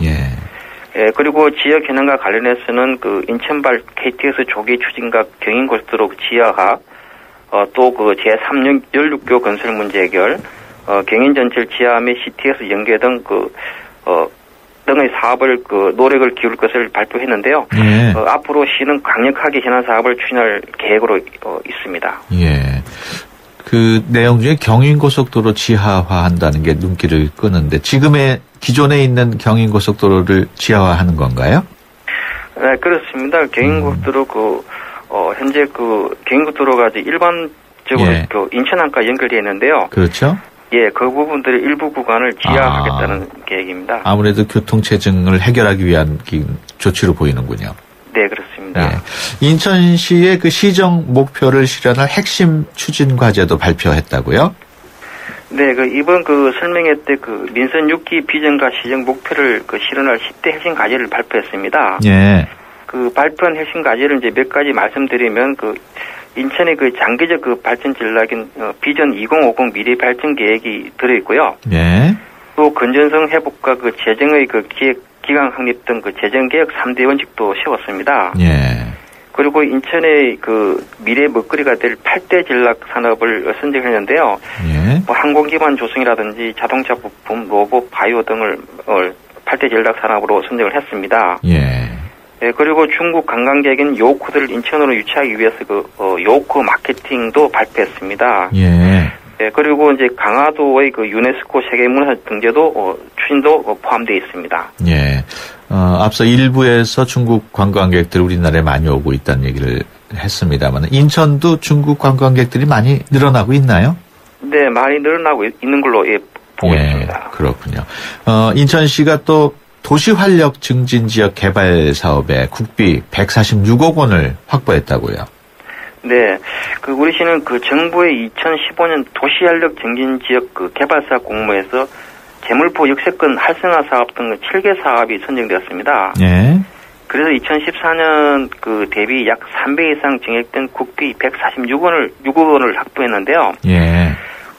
예, 그리고 지역 현황과 관련해서는 그 인천발 KTX 조기 추진과 경인고속도로 지하화, 또 그 제3 16교 건설 문제 해결, 경인전철 지하 및 CTX 연계 등 등의 사업을 그 노력을 기울일 것을 발표했는데요. 예. 앞으로 시는 강력하게 현안 사업을 추진할 계획으로 있습니다. 예. 그 내용 중에 경인고속도로 지하화한다는 게 눈길을 끄는데 지금의 기존에 있는 경인고속도로를 지하화하는 건가요? 네, 그렇습니다. 경인고속도로 현재 그 경인고속도로가 이제 일반적으로 예. 그 인천항과 연결되어 있는데요. 그렇죠. 예, 그 부분들의 일부 구간을 지하하겠다는 계획입니다. 아무래도 교통체증을 해결하기 위한 조치로 보이는군요. 네, 그렇습니다. 예. 인천시의 그 시정 목표를 실현할 핵심 추진 과제도 발표했다고요? 네, 그 이번 그 설명회 때 그 민선 6기 비전과 시정 목표를 그 실현할 10대 핵심 과제를 발표했습니다. 예. 그 발표한 핵심 과제를 이제 몇 가지 말씀드리면 그 인천의 그 장기적 그 발전 전략인 비전 2050 미래 발전 계획이 들어있고요. 예. 또 건전성 회복과 그 재정의 그 기강 확립 등 그 재정 개혁 3대 원칙도 세웠습니다. 예. 그리고 인천의 그 미래 먹거리가 될 8대 전략 산업을 선정했는데요. 예. 뭐 항공 기반 조성이라든지 자동차 부품, 로봇, 바이오 등을 8대 전략 산업으로 선정을 했습니다. 예. 예, 그리고 중국 관광객인 요코들을 인천으로 유치하기 위해서 그 요코 마케팅도 발표했습니다. 예. 예, 그리고 이제 강화도의 그 유네스코 세계문화 등재도 추진도 포함되어 있습니다. 예. 앞서 일부에서 중국 관광객들 우리나라에 많이 오고 있다는 얘기를 했습니다만 인천도 중국 관광객들이 많이 늘어나고 있나요? 네, 많이 늘어나고 있는 걸로 보고 있습니다. 그렇군요. 인천시가 또 도시활력 증진 지역 개발 사업에 국비 146억 원을 확보했다고요. 네, 그 우리 시는 그 정부의 2015년 도시활력 증진 지역 그 개발 사업 공모에서 재물포 역세권 활성화 사업 등 7개 사업이 선정되었습니다. 예. 그래서 2014년 그 대비 약 3배 이상 증액된 국비 6억 원을 확보했는데요. 예.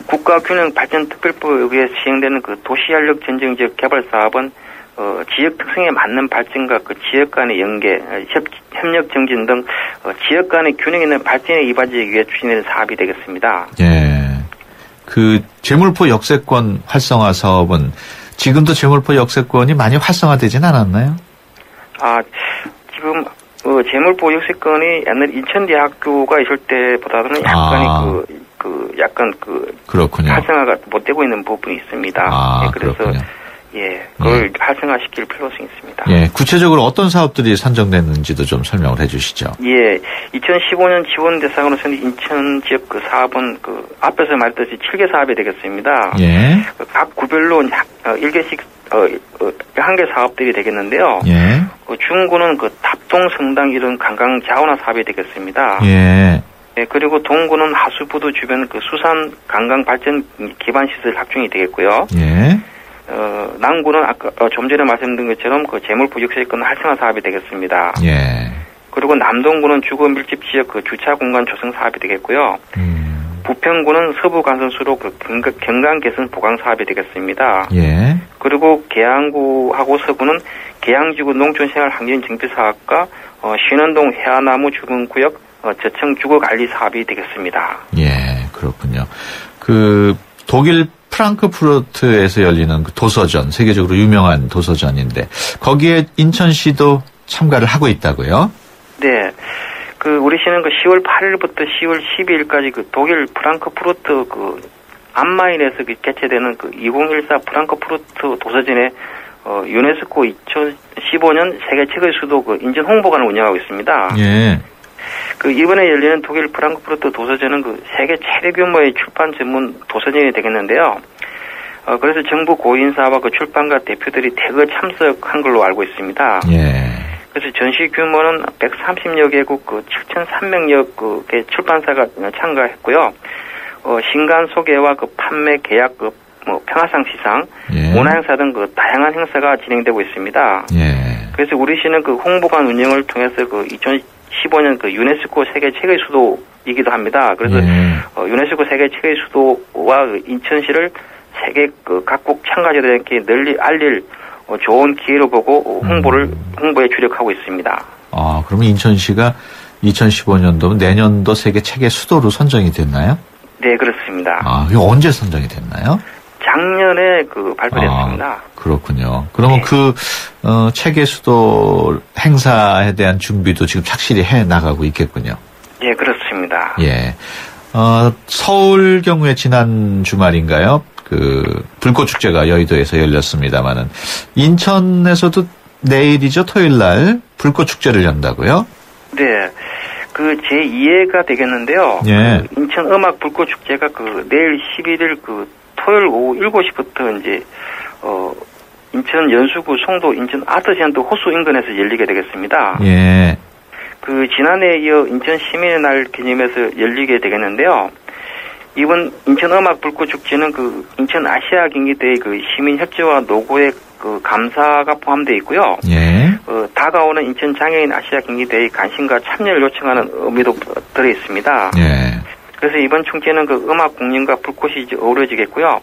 국가균형발전특별법에 의해 시행되는 그 도시활력 전쟁 지역 개발 사업은 지역 특성에 맞는 발전과 그 지역 간의 연계, 협력 증진 등 지역 간의 균형 있는 발전에 이바지하기 위해 추진되는 사업이 되겠습니다. 예. 그 재물포 역세권 활성화 사업은 지금도 재물포 역세권이 많이 활성화되진 않았나요? 지금 재물포 역세권이 옛날 인천대학교가 있을 때보다는 약간의 약간 그렇군요. 활성화가 못 되고 있는 부분이 있습니다. 예, 그래서 그렇군요. 예, 그걸 활성화시킬 필요성이 있습니다. 예, 구체적으로 어떤 사업들이 선정됐는지도 좀 설명을 해주시죠. 예, 2015년 지원 대상으로 선정 인천 지역 그 사업은 그 앞에서 말했듯이 7개 사업이 되겠습니다. 예. 각 구별로 1개씩 한 개 사업들이 되겠는데요. 예. 중구는 그 답동 성당 이런 관광 자원화 사업이 되겠습니다. 예. 예, 그리고 동구는 하수부두 주변 그 수산 관광 발전 기반 시설 확충이 되겠고요. 예. 남구는 아까 좀 전에 말씀드린 것처럼 그 재물포 역세권 활성화 사업이 되겠습니다. 예. 그리고 남동구는 주거 밀집 지역 그 주차 공간 조성 사업이 되겠고요. 부평구는 서부 간선수로 그 경강 개선 보강 사업이 되겠습니다. 예. 그리고 계양구하고 서구는 계양지구 농촌생활 환경 정비 사업과 신원동 해안나무 주변구역 저층 주거 관리 사업이 되겠습니다. 예, 그렇군요. 그 독일 프랑크푸르트에서 열리는 그 도서전, 세계적으로 유명한 도서전인데 거기에 인천시도 참가를 하고 있다고요? 네. 그 우리 시는 그 10월 8일부터 10월 12일까지 그 독일 프랑크푸르트 그 암마인에서 개최되는 그 2014 프랑크푸르트 도서전에 유네스코 2015년 세계 책의 수도 그 인천 홍보관을 운영하고 있습니다. 예. 그 이번에 열리는 독일 프랑크푸르트 도서전은 그 세계 최대 규모의 출판 전문 도서전이 되겠는데요. 그래서 정부 고인사와 그 출판가 대표들이 대거 참석한 걸로 알고 있습니다. 예. 그래서 전시 규모는 130여 개국 7,300여 개 출판사가 참가했고요. 신간 소개와 판매 계약 평화상 시상, 문화행사 등 다양한 행사가 진행되고 있습니다. 그래서 우리 시는 홍보관 운영을 통해서 2015년 유네스코 세계 책의 수도이기도 합니다. 그래서 유네스코 세계 책의 수도와 인천시를 세계 각국 참가자들에게 널리 알릴 좋은 기회로 보고 홍보에 주력하고 있습니다. 그러면 인천시가 2015년도 내년도 세계 책의 수도로 선정이 됐나요? 네, 그렇습니다. 이거 언제 선정이 됐나요? 작년에 발표됐습니다. 그렇군요. 그러면 책의 수도 행사에 대한 준비도 지금 착실히 해 나가고 있겠군요. 예, 그렇습니다. 예. 서울 경우에 지난 주말인가요? 불꽃축제가 여의도에서 열렸습니다만은 인천에서도 내일이죠, 토요일 날 불꽃축제를 연다고요? 네. 제2회가 되겠는데요. 예. 인천 음악 불꽃축제가 내일 11일 토요일 오후 7시부터 이제 인천 연수구 송도 인천 아트센터 호수 인근에서 열리게 되겠습니다. 예. 지난해에 이어 인천 시민의 날 기념해서 열리게 되겠는데요. 이번 인천 음악 불꽃축제는 인천 아시아 경기대회 시민 협조와 노고의 감사가 포함되어 있고요. 예. 다가오는 인천 장애인 아시아 경기대회 관심과 참여를 요청하는 의미도 들어 있습니다. 예. 그래서 이번 축제는 음악 공연과 불꽃이 어우러지겠고요.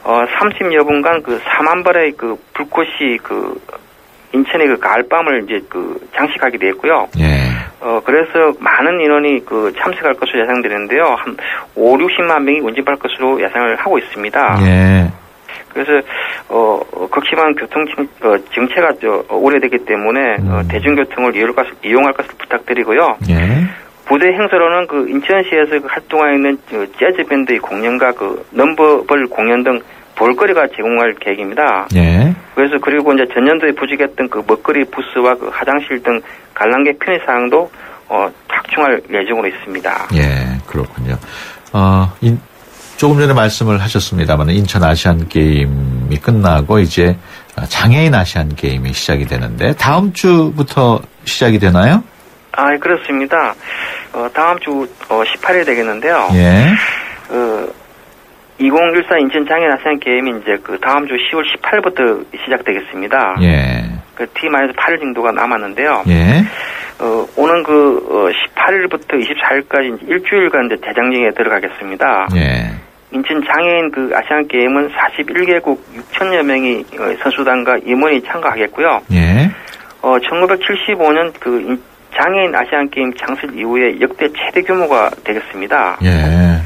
30여 분간 4만 발의 불꽃이 인천의 가을밤을 이제 장식하게 되었고요. 예. 그래서 많은 인원이 참석할 것으로 예상되는데요. 한 5, 60만 명이 운집할 것으로 예상을 하고 있습니다. 예. 그래서 극심한 교통 정체가 우려되기 때문에 대중교통을 이용할 것을 부탁드리고요. 예. 부대 행사로는 인천시에서 활동하고 있는 재즈 밴드의 공연과 넘버벌 공연 등 볼거리가 제공할 계획입니다. 예. 그래서 그리고 이제 전년도에 부족했던 먹거리 부스와 화장실 등 관람객 편의 사항도 확충할 예정으로 있습니다. 예, 그렇군요. 조금 전에 말씀을 하셨습니다만 인천 아시안 게임이 끝나고 이제 장애인 아시안 게임이 시작이 되는데 다음 주부터 시작이 되나요? 그렇습니다. 다음 주 18일 되겠는데요. 예. 2014 인천 장애인 아시안 게임이 이제 다음 주 10월 18일부터 시작되겠습니다. 예. T-8일 정도가 남았는데요. 예. 오는 18일부터 24일까지 일주일간 이제 대장정에 들어가겠습니다. 예. 인천 장애인 아시안 게임은 41개국 6천여 명이 선수단과 임원이 참가하겠고요. 예. 1975년 장애인 아시안 게임 창설 이후에 역대 최대 규모가 되겠습니다. 예.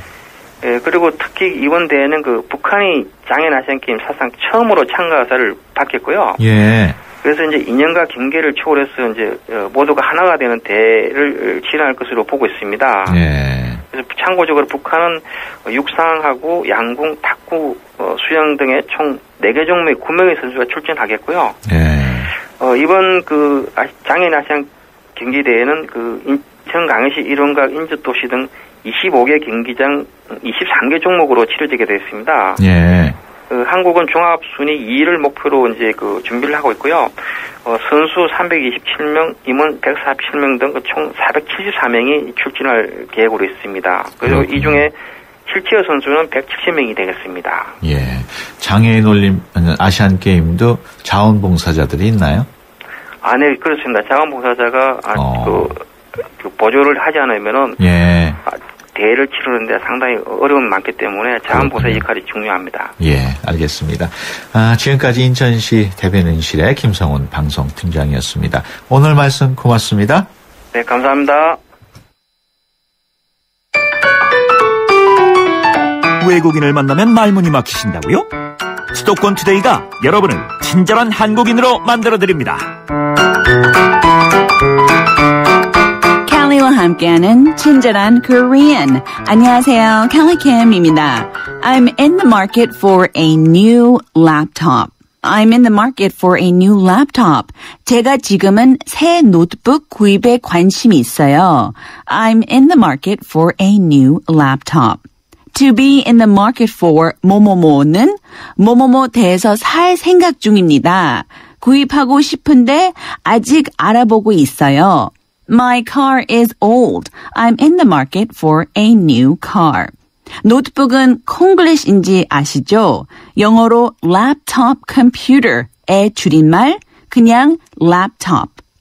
예, 그리고 특히 이번 대회는 북한이 장애인 아시안 게임 사상 처음으로 참가자를 받겠고요. 예. 그래서 이제 인연과 경계를 초월해서 이제 모두가 하나가 되는 대회를 진행할 것으로 보고 있습니다. 예. 그래서 참고적으로 북한은 육상하고 양궁, 탁구, 수영 등의 총 4개 종목의 9명의 선수가 출전하겠고요. 예. 이번 장애인 아시안 경기대회는 인천 강의시 일원과 인접도시 등 25개 경기장 23개 종목으로 치러지게 되어 있습니다. 예. 한국은 종합 순위 2위를 목표로 이제 준비를 하고 있고요. 선수 327명, 임원 147명 등 총 474명이 출전할 계획으로 있습니다. 그리고 이 중에 휠체어 선수는 170명이 되겠습니다. 예. 장애인 아시안 게임도 자원봉사자들이 있나요? 네, 그렇습니다. 자원봉사자가 보조를 하지 않으면은 예. 대회를 치르는데 상당히 어려움이 많기 때문에 자원봉사 역할이 중요합니다. 예, 알겠습니다. 지금까지 인천시 대변인실의 김성훈 방송팀장이었습니다. 오늘 말씀 고맙습니다. 네, 감사합니다. 외국인을 만나면 말문이 막히신다고요? 수도권 투데이가 여러분을 친절한 한국인으로 만들어드립니다. 캘리와 함께하는 친절한 Korean. 안녕하세요, 캘리캠입니다. I'm in the market for a new laptop. I'm in the market for a new laptop. 제가 지금은 새 노트북 구입에 관심이 있어요. I'm in the market for a new laptop. To be in the market for 뭐뭐뭐는 뭐뭐뭐 대해서 살 생각 중입니다. 구입하고 싶은데 아직 알아보고 있어요. My car is old. I'm in the market for a new car. 노트북은 콩글리시인지 아시죠? 영어로 laptop computer의 줄임말 그냥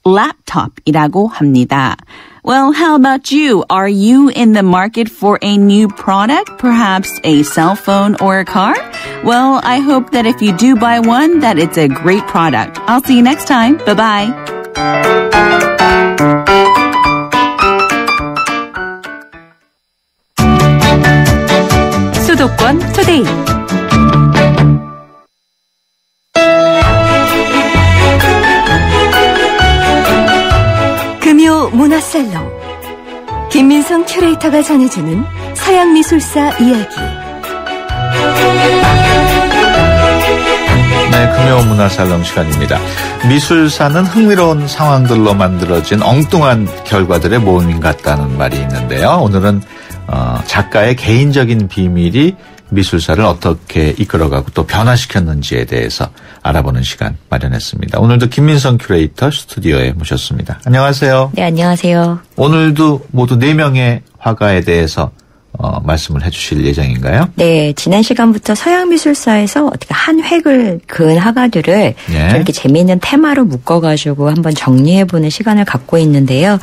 laptop이라고 합니다. Well, how about you? Are you in the market for a new product? Perhaps a cell phone or a car? Well, I hope that if you do buy one, that it's a great product. I'll see you next time. Bye-bye. 수도권 투데이. 금요 문화살롱. 김민성 큐레이터가 전해주는 서양 미술사 이야기. 네, 금요 문화살롱 시간입니다. 미술사는 흥미로운 상황들로 만들어진 엉뚱한 결과들의 모임 같다는 말이 있는데요. 오늘은 작가의 개인적인 비밀이 미술사를 어떻게 이끌어가고 또 변화시켰는지에 대해서 알아보는 시간 마련했습니다. 오늘도 김민성 큐레이터 스튜디오에 모셨습니다. 안녕하세요. 네, 안녕하세요. 오늘도 모두 4명의 화가에 대해서 말씀을 해주실 예정인가요? 네, 지난 시간부터 서양미술사에서 어떻게 한 획을 그은 화가들을 이렇게 재미있는 테마로 묶어가지고 한번 정리해보는 시간을 갖고 있는데요.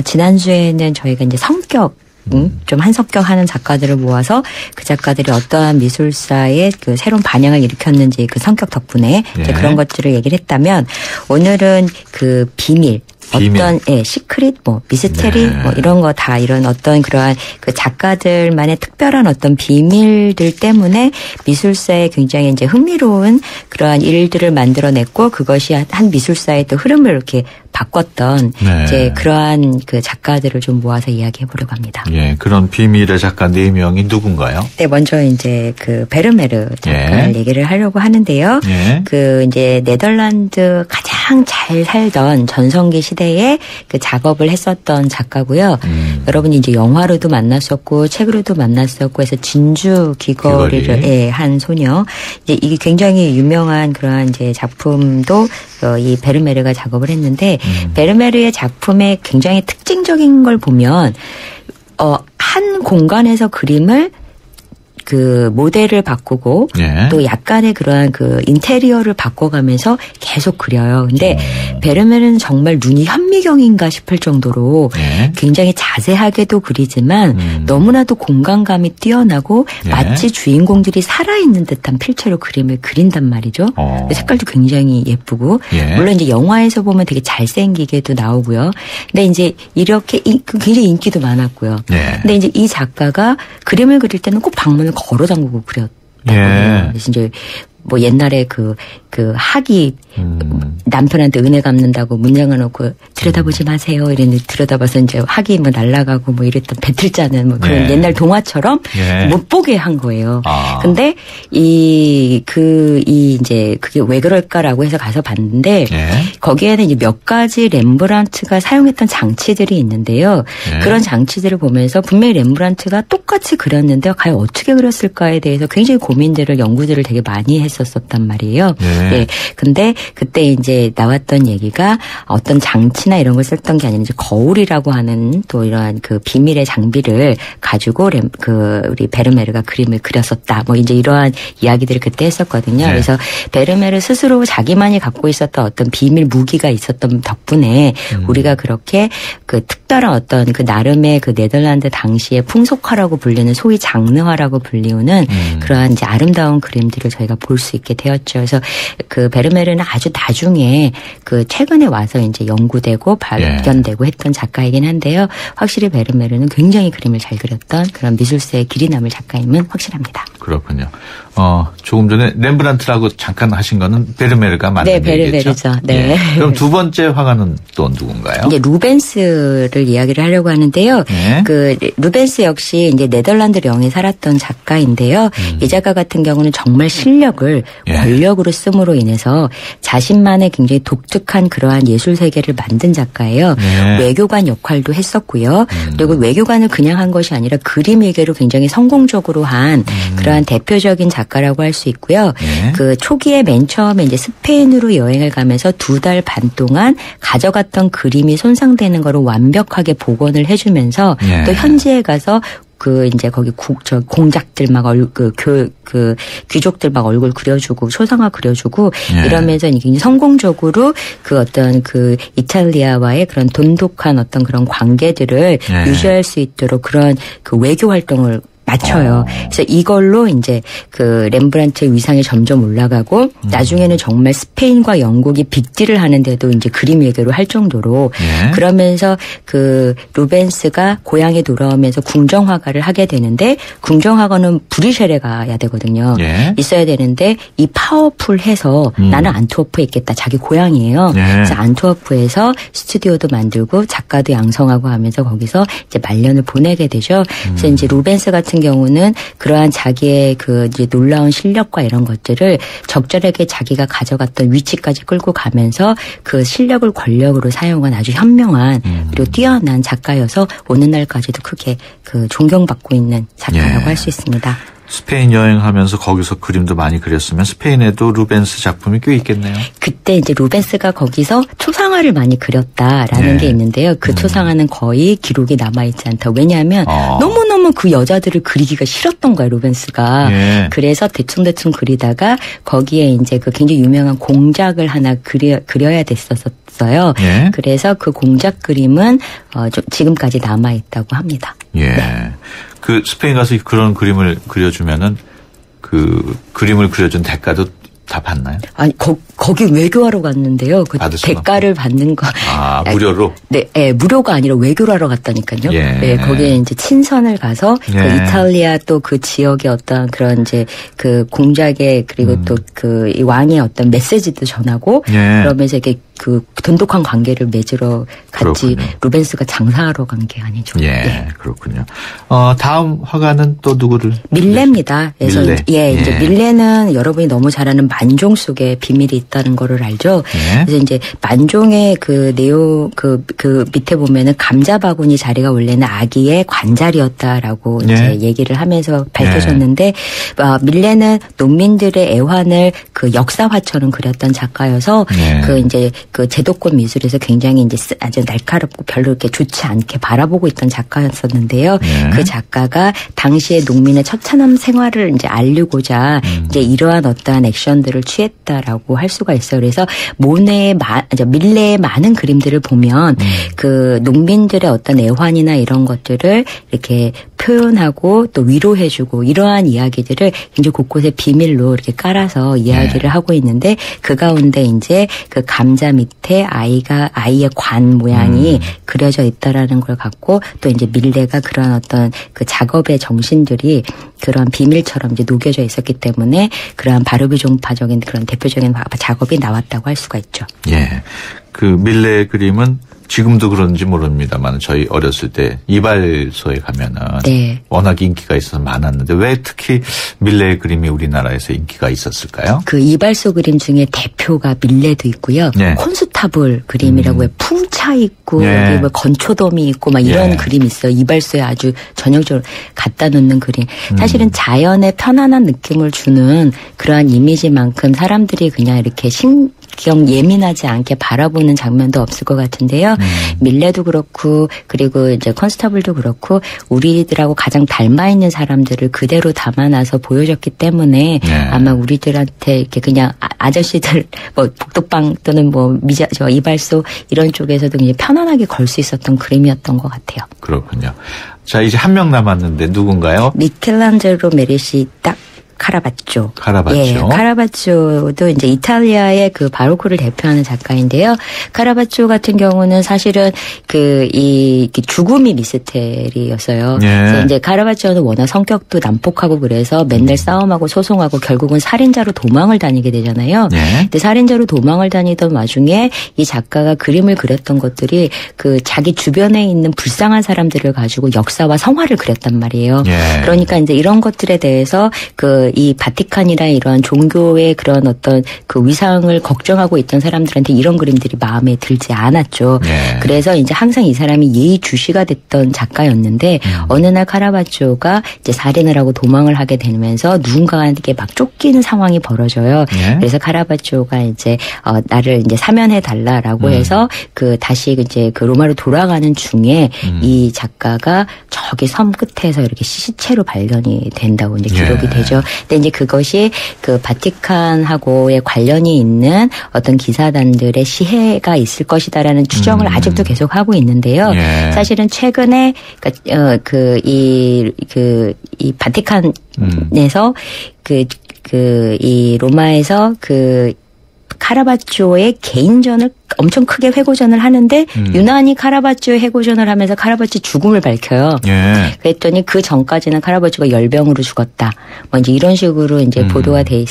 지난주에는 저희가 이제 성격, 좀 한석격하는 작가들을 모아서 그 작가들이 어떠한 미술사에 그 새로운 반향을 일으켰는지 그 성격 덕분에 이제 그런 것들을 얘기를 했다면 오늘은 그 비밀. 어떤 시크릿 미스테리 이런 거 다 이런 어떤 그러한 그 작가들만의 특별한 어떤 비밀들 때문에 미술사에 굉장히 이제 흥미로운 그러한 일들을 만들어냈고 그것이 한 미술사의 또 흐름을 이렇게 바꿨던 이제 그러한 그 작가들을 좀 모아서 이야기해 보려고 합니다. 예, 그런 비밀의 작가 4명이 누군가요? 네, 먼저 이제 그 베르메르 작가를 얘기를 하려고 하는데요. 그 이제 네덜란드 가장 잘 살던 전성기 시대에 그 작업을 했었던 작가고요. 여러분이 이제 영화로도 만났었고 책으로도 만났었고 해서 진주 귀걸이를 한 소녀. 이제 이게 굉장히 유명한 그러한 이제 작품도 이 베르메르가 작업을 했는데 베르메르의 작품의 굉장히 특징적인 걸 보면 한 공간에서 그림을 그 모델을 바꾸고 또 약간의 그러한 그 인테리어를 바꿔가면서 계속 그려요. 근데 베르메르는 정말 눈이 현미경인가 싶을 정도로 굉장히 자세하게도 그리지만 너무나도 공간감이 뛰어나고 마치 주인공들이 살아있는 듯한 필체로 그림을 그린단 말이죠. 색깔도 굉장히 예쁘고 물론 이제 영화에서 보면 되게 잘생기게도 나오고요. 근데 이제 이렇게 굉장히 인기도 많았고요. 근데 이제 이 작가가 그림을 그릴 때는 꼭 방문을 걸어 잠그고 그렸다고. 그래서 이제 뭐 옛날에 그 학이 남편한테 은혜 갚는다고 문장을 놓고 들여다보지 마세요. 이랬는데 들여다봐서 이제 학이 뭐 날아가고 뭐 이랬던 배틀 짜는 뭐 그런 옛날 동화처럼 못 보게 한 거예요. 근데 이제 그게 왜 그럴까라고 해서 가서 봤는데 거기에는 이제 몇 가지 렘브란트가 사용했던 장치들이 있는데요. 그런 장치들을 보면서 분명히 렘브란트가 똑같이 그렸는데 과연 어떻게 그렸을까에 대해서 굉장히 고민들을 연구들을 되게 많이 했었단 말이에요. 근데 그때 이제 나왔던 얘기가 어떤 장치나 이런 걸 썼던 게 아니라 이제 거울이라고 하는 또 이러한 그 비밀의 장비를 가지고 우리 베르메르가 그림을 그렸었다. 뭐 이제 이러한 이야기들을 그때 했었거든요. 그래서 베르메르 스스로 자기만이 갖고 있었던 어떤 비밀 무기가 있었던 덕분에 우리가 그렇게 그 특별한 어떤 그 나름의 그 네덜란드 당시의 풍속화라고 불리는 소위 장르화라고 불리우는 그러한 이제 아름다운 그림들을 저희가 볼 수 있게 되었죠. 그래서 그 베르메르는 아주 나중에 그 최근에 와서 이제 연구되고 발견되고 했던 작가이긴 한데요. 확실히 베르메르는 굉장히 그림을 잘 그렸던 그런 미술사의 길이 남을 작가임은 확실합니다. 그렇군요. 조금 전에 렘브란트라고 잠깐 하신 거는 베르메르가 맞는 얘기겠죠? 베르메르죠. 그럼 두 번째 화가는 또 누군가요? 이제 루벤스를 것들을 이야기를 하려고 하는데요. 네. 그 루벤스 역시 이제 네덜란드 령에 살았던 작가인데요. 이 작가 같은 경우는 정말 실력을 권력으로 씀으로 인해서 자신만의 굉장히 독특한 그러한 예술 세계를 만든 작가예요. 외교관 역할도 했었고요. 그리고 외교관을 그냥 한 것이 아니라 그림 외교를 굉장히 성공적으로 한 그러한 대표적인 작가라고 할 수 있고요. 그 초기에 맨 처음에 이제 스페인으로 여행을 가면서 2달 반 동안 가져갔던 그림이 손상되는 거를 완벽하게 복원을 해주면서 또 현지에 가서 그 이제 거기 공작들 막 그 귀족들 막 얼굴 그려주고 초상화 그려주고 이러면서 굉장히 성공적으로 그 어떤 그 이탈리아와의 그런 돈독한 어떤 그런 관계들을 유지할 수 있도록 그런 그 외교 활동을 맞춰요. 그래서 이걸로 이제 그 렘브란트의 위상이 점점 올라가고 나중에는 정말 스페인과 영국이 빅딜을 하는데도 이제 그림 외교로 할 정도로 그러면서 그 루벤스가 고향에 돌아오면서 궁정화가를 하게 되는데 궁정화가는 브뤼셀에 가야 되거든요. 있어야 되는데 이 파워풀해서 나는 안트워프에 있겠다. 자기 고향이에요. 그래서 안트워프에서 스튜디오도 만들고 작가도 양성하고 하면서 거기서 이제 말년을 보내게 되죠. 그래서 이제 루벤스 같은 경우는 그러한 자기의 그 이제 놀라운 실력과 이런 것들을 적절하게 자기가 가져갔던 위치까지 끌고 가면서 그 실력을 권력으로 사용한 아주 현명한 그리고 뛰어난 작가여서 오늘날까지도 크게 그 존경받고 있는 작가라고 할 수 있습니다. 스페인 여행하면서 거기서 그림도 많이 그렸으면 스페인에도 루벤스 작품이 꽤 있겠네요. 그때 이제 루벤스가 거기서 초상화를 많이 그렸다라는 게 있는데요. 그 초상화는 거의 기록이 남아있지 않다. 왜냐하면 너무너무 그 여자들을 그리기가 싫었던 거예요, 루벤스가. 그래서 대충대충 그리다가 거기에 이제 그 굉장히 유명한 공작을 하나 그려야 됐었어요. 그래서 그 공작 그림은 지금까지 남아있다고 합니다. 그 스페인 가서 그런 그림을 그려주면은 그 그림을 그려준 대가도 다 받나요? 아니 거기 외교하러 갔는데요. 그 대가를 받는 거. 무료로? 네, 무료가 아니라 외교를 하러 갔다니까요. 네, 거기에 이제 친선을 가서 그 이탈리아 또 그 지역의 어떤 그런 이제 그 공작의 그리고 또 그 왕의 어떤 메시지도 전하고 그러면서 이렇게 그 돈독한 관계를 맺으러 같이 루벤스가 장사하러 간 게 아니죠. 그렇군요. 다음 화가는 또 누구를? 밀레입니다. 그래서 이제 밀레는 여러분이 너무 잘 아는 만종 속에 비밀이 있다는 거를 알죠. 그래서 이제 만종의 그 내용 그 밑에 보면은 감자 바구니 자리가 원래는 아기의 관자리였다라고 이제 얘기를 하면서 밝혀졌는데 밀레는 농민들의 애환을 그 역사화처럼 그렸던 작가여서 그 이제 그 제도권 미술에서 굉장히 이제 아주 날카롭고 별로 이렇게 좋지 않게 바라보고 있던 작가였었는데요. 그 작가가 당시의 농민의 처참한 생활을 이제 알리고자 이제 이러한 어떠한 액션들을 취했다라고 할 수가 있어요. 그래서 밀레의 많은 그림들을 보면 그 농민들의 어떤 애환이나 이런 것들을 이렇게 표현하고 또 위로해주고 이러한 이야기들을 이제 곳곳에 비밀로 이렇게 깔아서 이야기를 하고 있는데 그 가운데 이제 그 감자 밑에 아이의 관 모양이 그려져 있다라는 걸 갖고 또 이제 밀레가 그런 어떤 그 작업의 정신들이 그런 비밀처럼 이제 녹여져 있었기 때문에 그러한 바르비종파적인 그런 대표적인 작업이 나왔다고 할 수가 있죠. 그 밀레의 그림은 지금도 그런지 모릅니다만 저희 어렸을 때 이발소에 가면은 워낙 인기가 있어서 많았는데 왜 특히 밀레의 그림이 우리나라에서 인기가 있었을까요? 그 이발소 그림 중에 대표가 밀레도 있고요. 콘스타블 그림이라고 해 풍차 있고 여기 뭐 건초더미 있고 막 이런 그림이 있어요. 이발소에 아주 전형적으로 갖다 놓는 그림. 사실은 자연의 편안한 느낌을 주는 그러한 이미지만큼 사람들이 그냥 이렇게 예민하지 않게 바라보는 장면도 없을 것 같은데요. 밀레도 그렇고 그리고 이제 컨스타블도 그렇고 우리들하고 가장 닮아 있는 사람들을 그대로 담아놔서 보여줬기 때문에 아마 우리들한테 이렇게 그냥 아저씨들 뭐 복덕방 또는 뭐 이발소 이런 쪽에서도 그냥 편안하게 걸 수 있었던 그림이었던 것 같아요. 그렇군요. 자, 이제 한 명 남았는데 누군가요? 미켈란젤로 메리시 딱 카라바쪼. 예, 카라바쪼도 이제 이탈리아의 그 바로크를 대표하는 작가인데요. 카라바쪼 같은 경우는 사실은 이 죽음이 미스테리였어요. 예. 이제 카라바쪼는 워낙 성격도 난폭하고 그래서 맨날 싸움하고 소송하고 결국은 살인자로 도망을 다니게 되잖아요. 예. 근데 살인자로 도망을 다니던 와중에 이 작가가 그림을 그렸던 것들이 그 자기 주변에 있는 불쌍한 사람들을 가지고 역사와 성화를 그렸단 말이에요. 예. 그러니까 이제 이런 것들에 대해서 이 바티칸이나 이런 종교의 그런 어떤 그 위상을 걱정하고 있던 사람들한테 이런 그림들이 마음에 들지 않았죠. 예. 그래서 이제 항상 이 사람이 예의주시가 됐던 작가였는데 어느 날 카라바쪼가 이제 살인을 하고 도망을 하게 되면서 누군가에게 막 쫓기는 상황이 벌어져요. 예. 그래서 카라바쪼가 이제 나를 이제 사면해 달라라고 해서 다시 이제 그 로마로 돌아가는 중에 이 작가가 저기 섬 끝에서 이렇게 시체로 발견이 된다고 이제 기록이 예. 되죠. 근데 이제 그것이 그 바티칸하고의 관련이 있는 어떤 기사단들의 시해가 있을 것이다라는 추정을 아직도 계속 하고 있는데요. 예. 사실은 최근에 이 바티칸에서 이 로마에서 카라바쪼의 개인전을 엄청 크게 회고전을 하는데 유난히 카라바쪼의 회고전을 하면서 카라바쪼 죽음을 밝혀요. 예. 그랬더니 그 전까지는 카라바쪼가 열병으로 죽었다. 뭐 이제 이런 식으로 이제 보도가 돼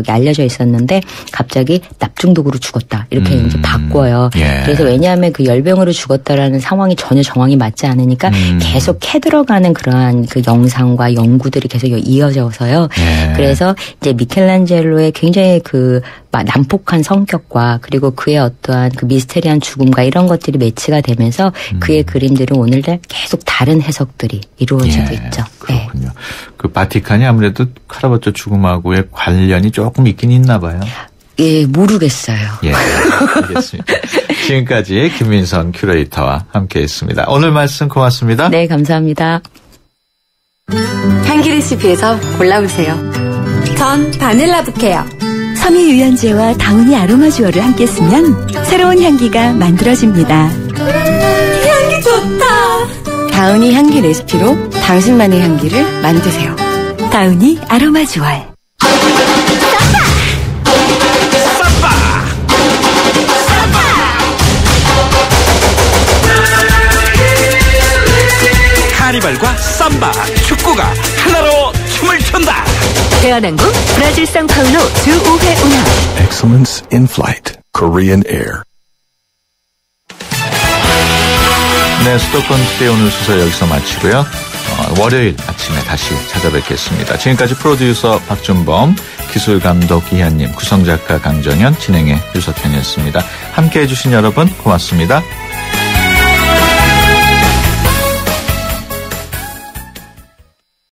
알려져 있었는데 갑자기 납중독으로 죽었다. 이렇게 이제 바꿔요. 예. 그래서 왜냐하면 그 열병으로 죽었다라는 상황이 전혀 정황이 맞지 않으니까 계속 캐들어가는 그러한 그 영상과 연구들이 계속 이어져서요. 예. 그래서 이제 미켈란젤로의 굉장히 그 난폭한 성격과 그리고 그의 어떠한 그 미스테리한 죽음과 이런 것들이 매치가 되면서 그의 그림들은 오늘날 계속 다른 해석들이 이루어지고 있죠. 그렇군요. 네. 그 바티칸이 아무래도 카라바쪼 죽음하고의 관련이 조금 있긴 있나 봐요. 예, 모르겠어요. 예, 알겠습니다. 지금까지 김민선 큐레이터와 함께했습니다. 오늘 말씀 고맙습니다. 네, 감사합니다. 향기 레시피에서 골라보세요. 전 바닐라 부케요. 섬유 유연제와 다우니 아로마 듀얼을 함께 쓰면 새로운 향기가 만들어집니다. 향기 좋다. 다우니 향기 레시피로 당신만의 향기를 만드세요. 다우니 아로마 듀얼. 카니발과 삼바, 축구가 하나로 춤을 춘다. 대한항공 브라질 상파울로 주 5회 운항. Excellence in flight. Korean Air. 네, 수도권 투데이 오늘 순서 여기서 마치고요. 월요일 아침에 다시 찾아뵙겠습니다. 지금까지 프로듀서 박준범, 기술감독 이한님, 구성작가 강정현, 진행의 유석현이었습니다. 함께해 주신 여러분 고맙습니다.